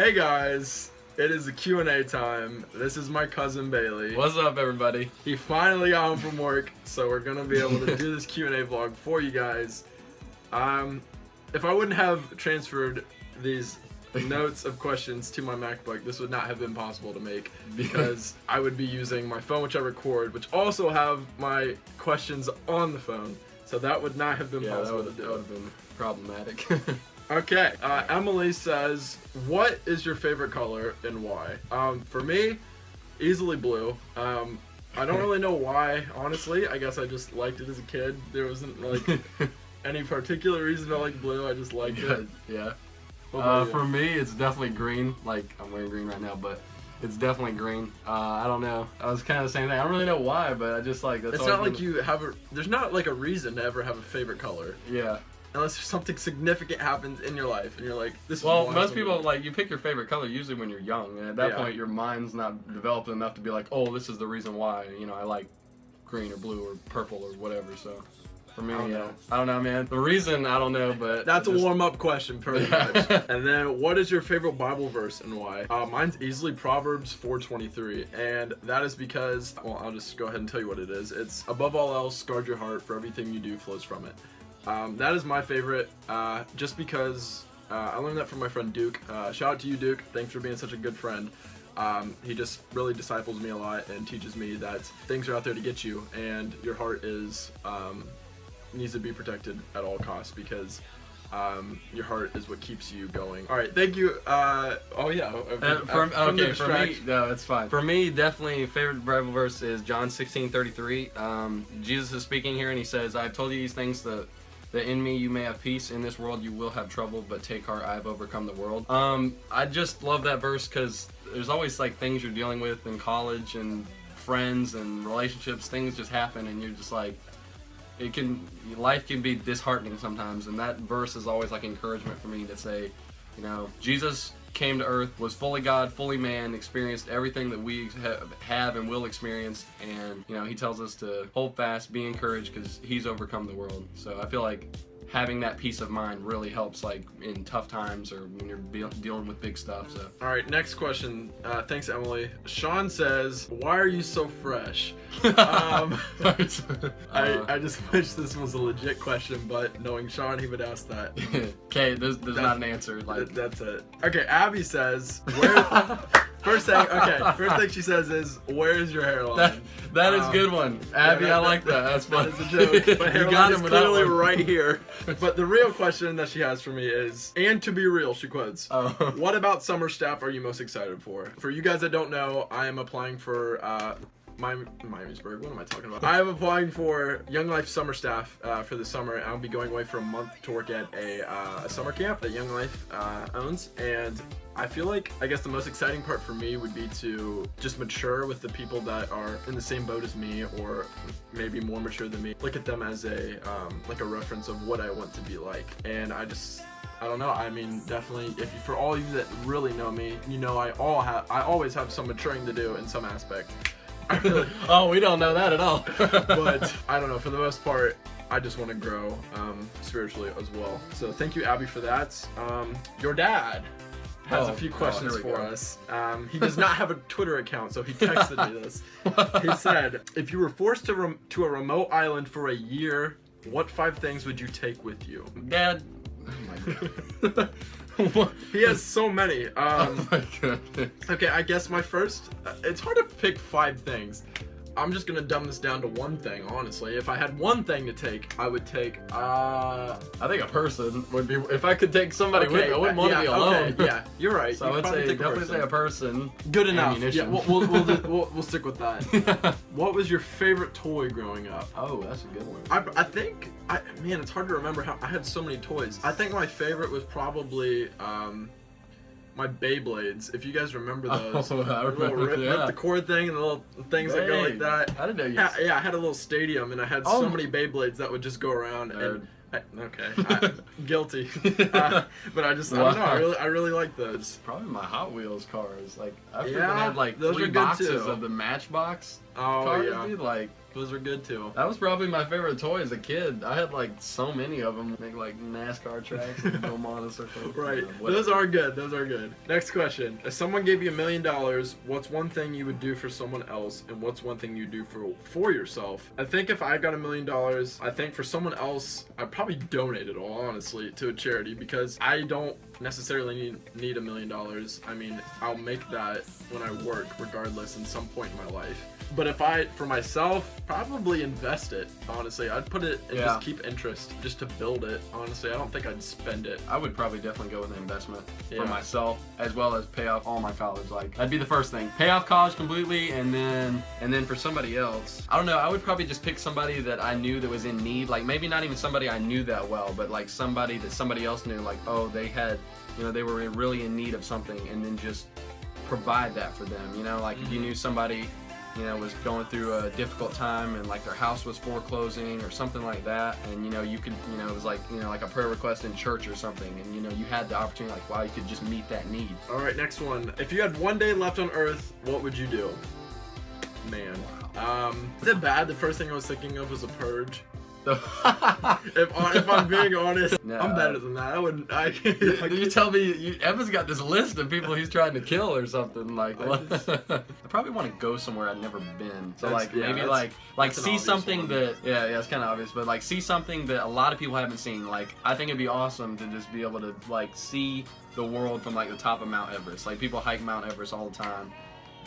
Hey guys, it is a Q&A time. This is my cousin Bailey. What's up, everybody? He finally got home from work, so we're gonna be able to do this Q&A vlog for you guys. If I wouldn't have transferred these notes of questions to my MacBook, this would not have been possible to make because I would be using my phone, which I record, which also have my questions on the phone. So that would not have been possible to do. That would have been problematic. Okay, Emily says, what is your favorite color and why? For me, easily blue. I don't really know why, honestly. I guess I just liked it as a kid. There wasn't like any particular reason to like blue. I just liked it. Yeah. For For me, it's definitely green. Like, I'm wearing green right now, but it's definitely green. I don't know. I was kind of the same thing. I don't really know why, but I just like that's. It's not like you have a. There's not like a reason to ever have a favorite color. Yeah. Unless something significant happens in your life, and you're like, this is Well, why most somebody- people, like, you pick your favorite color usually when you're young, and at that point, your mind's not developed enough to be like, oh, this is the reason why, you know, I like green or blue or purple or whatever, so. For me, I don't know, man. The reason, I don't know, but... That's a warm-up question, pretty much. And then, what is your favorite Bible verse and why? Mine's easily Proverbs 4:23, and that is because, well, I'll just go ahead and tell you what it is. It's, above all else, guard your heart, for everything you do flows from it. That is my favorite, just because I learned that from my friend Duke. Shout out to you, Duke. Thanks for being such a good friend. He just really disciples me a lot and teaches me that things are out there to get you, and your heart is needs to be protected at all costs because your heart is what keeps you going. All right, thank you. For me, no, it's fine. For me, definitely favorite Bible verse is John 16:33. Jesus is speaking here, and he says, "I've told you these things that in me you may have peace. In this world you will have trouble, but take heart, I have overcome the world." I just love that verse because there's always like things you're dealing with in college and friends and relationships. Things just happen, and you're just like. Life can be disheartening sometimes, and that verse is always like encouragement for me to say, you know, Jesus came to earth, was fully God, fully man, experienced everything that we have and will experience, and, you know, he tells us to hold fast, be encouraged, because he's overcome the world. So I feel like having that peace of mind really helps, like, in tough times or when you're dealing with big stuff, so. All right, next question. Thanks, Emily. Sean says, why are you so fresh? I just wish this was a legit question, but knowing Sean, he would ask that. Okay, there's not an answer. Like that's it. Okay, Abby says, first thing she says is, where's your hairline? That is a good one. Abby, I like that. That's funny. That is a joke. But hairline is clearly right here. But the real question that she has for me is, and to be real, she quotes, what about summer staff are you most excited for? For you guys that don't know, I am applying for Miamisburg. What am I talking about? I am applying for Young Life summer staff for the summer. I'll be going away for a month to work at a summer camp that Young Life owns, and I feel like, I guess the most exciting part for me would be to just mature with the people that are in the same boat as me, or maybe more mature than me. Look at them as a like a reference of what I want to be like, and I don't know. I mean, definitely, for all of you that really know me, you know I always have some maturing to do in some aspect. Oh, we don't know that at all. But I don't know. For the most part, I just want to grow spiritually as well. So thank you, Abby, for that. Your dad has a few questions for us. He does not have a Twitter account, so he texted me this. He said, if you were forced to a remote island for a year, what 5 things would you take with you? Dad. Oh my God. He has so many. Oh my goodness. Okay, I guess my first. It's hard to pick 5 things. I'm just gonna dumb this down to one thing, honestly. If I had one thing to take, I would take. I think a person would be. If I could take somebody with me, I wouldn't want to be alone. Okay, yeah, you're right. So I would definitely say a person. Good enough. Ammunition. Yeah, we'll stick with that. What was your favorite toy growing up? Oh, that's a good one. I think, man, it's hard to remember how I had so many toys. I think my favorite was probably my Beyblades. If you guys remember those, I remember, rip the cord thing and the little things that go like that. I didn't know you. Yeah, I had a little stadium and I had so many Beyblades that would just go around. And guilty. But I don't know. I really like those. Probably my Hot Wheels cars. Like I Yeah, had like those 3 are good boxes too. of the Matchbox. cars, yeah. dude. Like, those are good too. that was probably my favorite toy as a kid. I had like so many of them. Make like NASCAR tracks and go on a circle. Right. Those are good. Those are good. Next question. If someone gave you $1 million, what's one thing you would do for someone else, and what's one thing you do for yourself? I think if I got $1 million, I think for someone else, I'd probably donate it all, honestly, to a charity, because I don't necessarily need $1 million. I mean, I'll make that when I work, regardless, in some point in my life. But if for myself, probably invest it, honestly. I'd put it and just keep interest, just to build it, honestly. I don't think I'd spend it. I would probably definitely go with an investment for myself, as well as pay off all my college. Like, that'd be the first thing. Pay off college completely, and then for somebody else, I don't know, I would probably just pick somebody that I knew that was in need. Like, maybe not even somebody I knew that well, but like somebody that somebody else knew, like, oh, they had, they were really in need of something, and then just provide that for them. Like if you knew somebody was going through a difficult time, and like their house was foreclosing or something like that, and you could, it was like, like a prayer request in church or something, and you had the opportunity, like, wow, you could just meet that need. All right, next one. If you had one day left on Earth, what would you do? Man. Is it bad? The first thing I was thinking of was a purge. if I'm being honest, no, I'm better than that. I wouldn't. You tell me, Evan's got this list of people he's trying to kill or something. Like, I probably want to go somewhere I've never been. So maybe see something that it's kind of obvious, but like see something that a lot of people haven't seen. Like, I think it'd be awesome to just be able to like see the world from like the top of Mount Everest. Like, people hike Mount Everest all the time.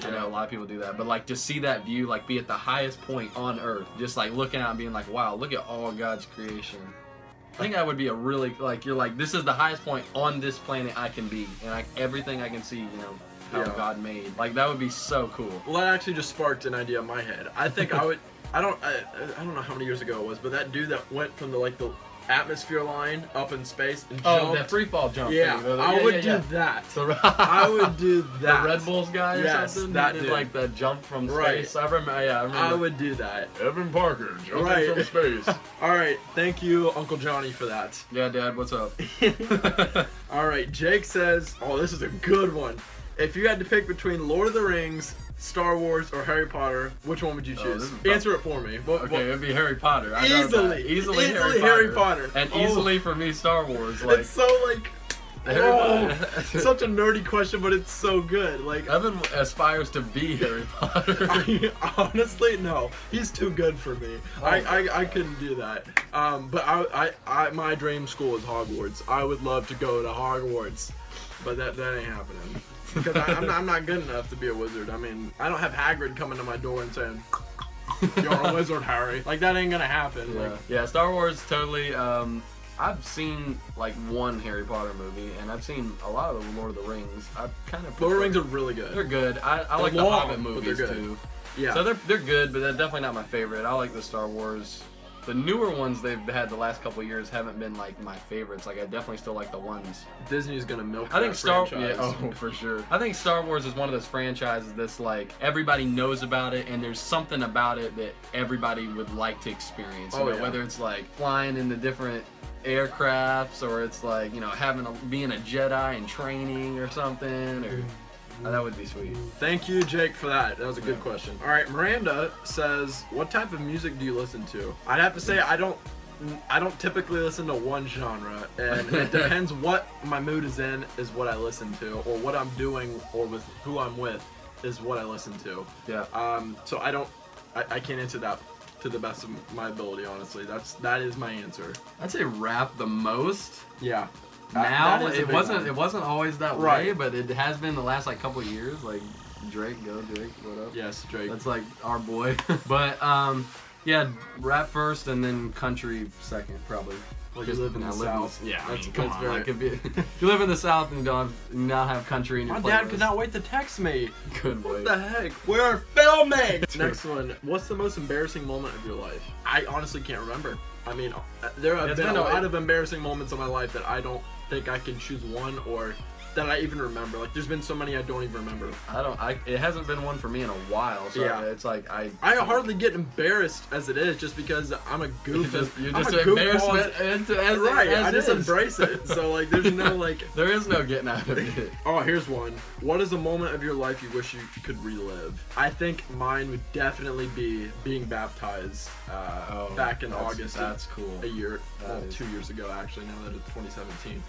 I know a lot of people do that, but like just see that view, like be at the highest point on Earth, just like looking out and being like, wow, look at all God's creation. I think that would be a really, like, you're like, this is the highest point on this planet I can be, and like everything I can see, how God made. Like, that would be so cool. Well, that actually just sparked an idea in my head. I think I would. I don't know how many years ago it was, but that dude that went from the atmosphere line up in space and jumped. That free fall jump. Yeah, thing. I would do that. I would do that. The Red Bulls guy or something? That did dude. Like the jump from space. Right. I remember. I would do that. Evan Parker jumping from space. All right, thank you, Uncle Johnny, for that. Yeah, Dad, what's up? All right, Jake says, oh, this is a good one. If you had to pick between Lord of the Rings, Star Wars, or Harry Potter, which one would you choose? Answer it for me. It'd be Harry Potter. Easily Harry Potter. And easily for me, Star Wars. Like, it's so such a nerdy question, but it's so good. Like, Evan aspires to be Harry Potter. Honestly, no, he's too good for me. I couldn't do that. But my dream school is Hogwarts. I would love to go to Hogwarts, but that ain't happening. Because I'm not good enough to be a wizard. I mean, I don't have Hagrid coming to my door and saying, "You're a wizard, Harry." Like, that ain't gonna happen. Yeah, Star Wars totally. I've seen like one Harry Potter movie, and I've seen a lot of the Lord of the Rings. I kind of. Lord of the Rings are really good. They're good. I like the Hobbit movies too. Yeah. So they're good, but they're definitely not my favorite. I like the Star Wars. The newer ones they've had the last couple of years haven't been like my favorites. Like, I definitely still like the ones. Disney's gonna milk. I think franchise. for sure. I think Star Wars is one of those franchises that's like everybody knows about it, and there's something about it that everybody would like to experience. Whether it's like flying in the different aircrafts, or it's like being a Jedi in training or something, or. That would be sweet. Thank you, Jake, for that. That was a good question. All right, Miranda says, what type of music do you listen to? I'd have to say I don't typically listen to one genre, and it depends what my mood is in is what I listen to, or what I'm doing, or with who I'm with is what I listen to. Yeah. So I can't answer that to the best of my ability, honestly. That is my answer. I'd say rap the most. Yeah. Now it wasn't always that way, but it has been the last like couple of years. Like Drake, what up? Yes, Drake. That's like our boy. But yeah, rap first and then country second, probably. Well, you live in the South. Yeah, that's very. Like, if you live in the South and you not have country in your playlist. My dad could not wait to text me. Couldn't wait. What the heck? We're filming! Next one. What's the most embarrassing moment of your life? I honestly can't remember. I mean, there have been a lot of embarrassing moments in my life that I don't think I can choose one or that I even remember. Like, there's been so many I don't even remember. It hasn't been one for me in a while. So Yeah. it's like I hardly get embarrassed as it is, just because I'm a goof. You're I'm just a embarrassment as right. as I just is. embrace it. So like, there's no like. There is no getting out of it. Oh, here's one. What is a moment of your life you wish you could relive? I think mine would definitely be being baptized back in August. That's cool. A year, 2 years ago actually. Now that it's 2017.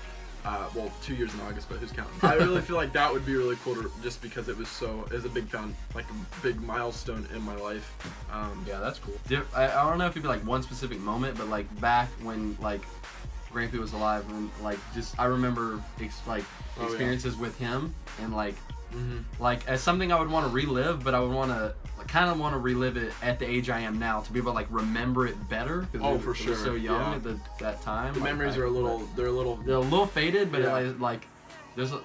2 years in August, but who's counting? I really feel like that would be really cool just because it was a big milestone in my life. Yeah, that's cool. I don't know if it'd be like one specific moment, but like back when like Grampy was alive, and like just I remember experiences with him, and like as something I would want to relive, but I would want to kind of want to relive it at the age I am now to be able to like remember it better. Oh, for sure. We were so young at that time. The memories are a little faded, but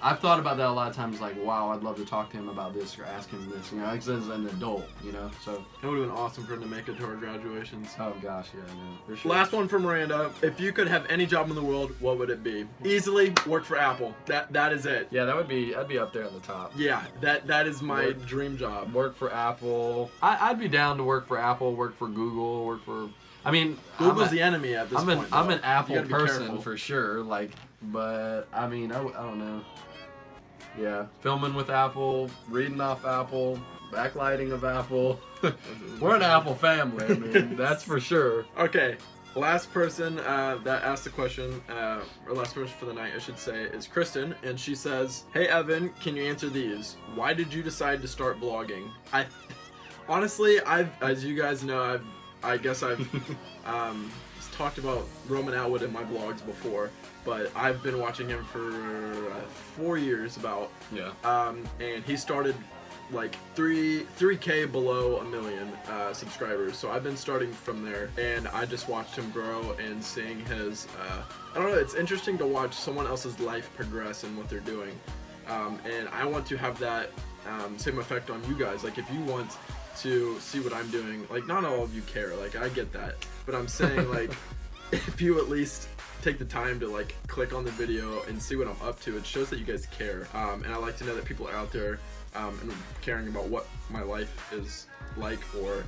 I've thought about that a lot of times. Like, wow, I'd love to talk to him about this or ask him this. You know, like, as an adult. You know, so it would have been awesome for him to make it to our graduations. Oh gosh, yeah, no, for sure. Last one from Miranda. If you could have any job in the world, what would it be? Easily work for Apple. That is it. Yeah, that'd be up there at the top. Yeah, that is my dream job. Work for Apple. I'd be down to work for Apple. Work for Google. Work for. I mean, Google's the enemy at this point. I'm an Apple person careful. for sure. Like, but I mean, I don't know. Yeah, filming with Apple, reading off Apple, backlighting of Apple. We're an Apple family. I mean, that's for sure. Okay, last person that asked the question, or last person for the night, I should say, is Kristen, and she says, "Hey Evan, can you answer these? Why did you decide to start blogging?" Honestly, as you guys know, I guess I've talked about Roman Atwood in my vlogs before, but I've been watching him for 4 years about. Yeah. And he started like 3K below a million subscribers. So I've been starting from there, and I just watched him grow and seeing his. I don't know. It's interesting to watch someone else's life progress and what they're doing, and I want to have that same effect on you guys. Like, if you want to see what I'm doing, like, not all of you care, like, I get that, but I'm saying, like, if you at least take the time to like click on the video and see what I'm up to, it shows that you guys care, and I like to know that people are out there and caring about what my life is like, or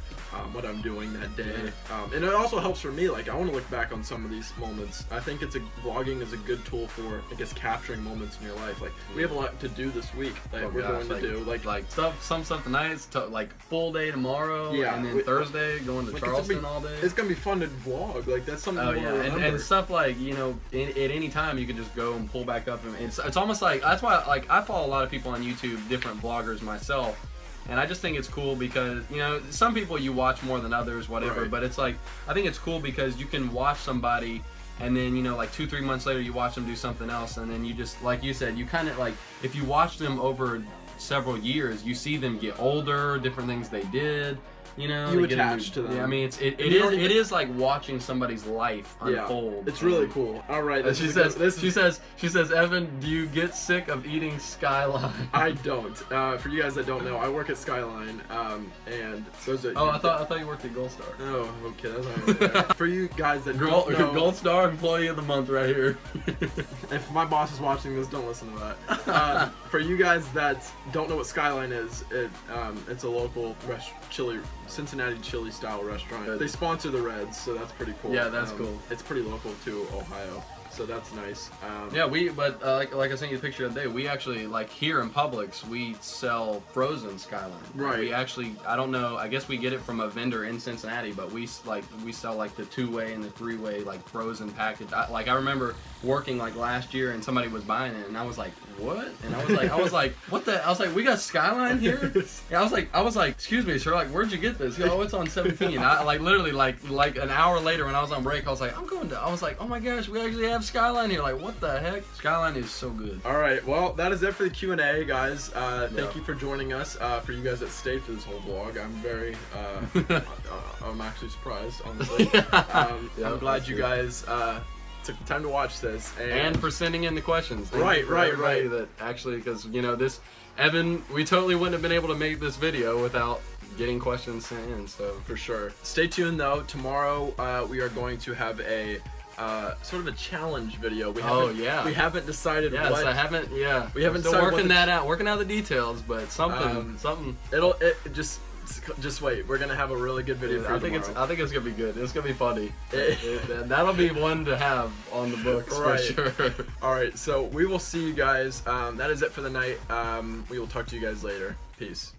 what I'm doing that day, and it also helps for me. Like, I want to look back on some of these moments. I think vlogging is a good tool for, I guess, capturing moments in your life. Like, we have a lot to do this week that we're going to do, like some stuff tonight, like full day tomorrow, yeah, and then Thursday going to Charleston all day. It's gonna be fun to vlog. Like, that's something. And stuff like, you know, at any time you can just go and pull back up, and it's almost like, that's why, like, I follow a lot of people on YouTube, different vloggers myself. And I just think it's cool because, you know, some people you watch more than others, whatever, right. But it's like, I think it's cool because you can watch somebody and then, you know, like 2-3 months later you watch them do something else, and then you just, like you said, you kind of like, if you watch them over several years, you see them get older, different things they did. You know, you attach to them. Yeah, I mean, it is like watching somebody's life unfold. Yeah, it's really cool. All right, she says, Evan, do you get sick of eating Skyline? I don't. For you guys that don't know, I work at Skyline, and those are. Oh, I thought you worked at Gold Star. Oh, okay, that's not really For you guys that don't know, Gold Star Employee of the Month right here. If my boss is watching this, don't listen to that. For you guys that don't know what Skyline is, it's a local Cincinnati chili style restaurant. They sponsor the Reds, so that's pretty cool. Yeah, that's cool. It's pretty local to Ohio, so that's nice. Yeah, like I sent you the picture the other day, we actually, like, here in Publix, we sell frozen Skyline. Right. We actually, I don't know, I guess we get it from a vendor in Cincinnati, but we sell like the 2-way and the 3-way like frozen package. I remember working like last year and somebody was buying it and I was like, what? And I was like, what the? I was like, we got Skyline here? Yeah, I was like, excuse me, sir, like, where'd you get this? Oh, it's on 17. I like literally like an hour later when I was on break, I was like, I was like, oh my gosh, we actually have Skyline here. Like, what the heck? Skyline is so good. All right, well, that is it for the Q&A, guys. Thank you for joining us. For you guys that stayed for this whole vlog, I'm very, I'm actually surprised, honestly. I'm glad you guys took the time to watch this, and for sending in the questions. Right. That actually, because, you know, this Evan, we totally wouldn't have been able to make this video without getting questions sent in. So for sure. Stay tuned though. Tomorrow we are going to have a sort of a challenge video. We haven't decided what. Yes, I haven't. Yeah, we haven't still decided working that out. Working out the details, but something. It just wait. We're gonna have a really good video. For I think it's gonna be good. It's gonna be funny. That'll be one to have on the books for sure. All right, so we will see you guys. That is it for the night. We will talk to you guys later. Peace.